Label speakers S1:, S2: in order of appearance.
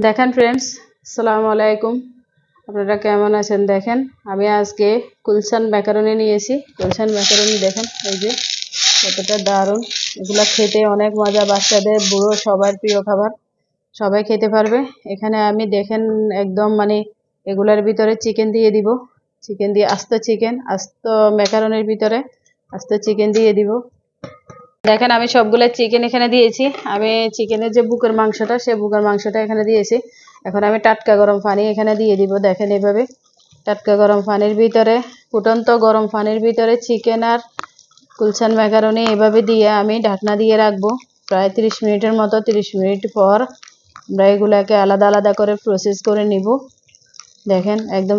S1: দেখেন ফ্রেন্ডস, আসসালামু আলাইকুম। আপনারা কেমন আছেন? দেখেন আমি আজকে কুলসান ম্যাকারনি নিয়েছি। কুলসান ম্যাকারনি দেখেন, এই যে কতটা দারুণ। এগুলা খেতে অনেক মজা, বাচ্চাদের বুড়ো সবার প্রিয় খাবার, সবাই খেতে পারবে। এখানে আমি দেখেন একদম এগুলার ভিতরে চিকেন দিয়ে দিব। চিকেন দিয়ে আস্ত ম্যাকারনির ভিতরে আস্ত চিকেন দিয়ে দিব। দেখেন আমি সবগুলো চিকেন এখানে দিয়েছি। আমি চিকেনের যে বুকের মাংসটা, সে বুকের মাংসটা এখানে দিয়েছি। এখন আমি টাটকা গরম পানি এখানে দিয়ে দিব। দেখেন এভাবে টাটকা গরম পানির ভিতরে, ফুটন্ত গরম পানির ভিতরে চিকেন আর কুলসান ম্যাকারনি এভাবে দিয়ে আমি ঢাকনা দিয়ে রাখবো প্রায় 30 মিনিটের মতো। 30 মিনিট পর আমরা এগুলাকে আলাদা আলাদা করে প্রসেস করে নিব। দেখেন একদম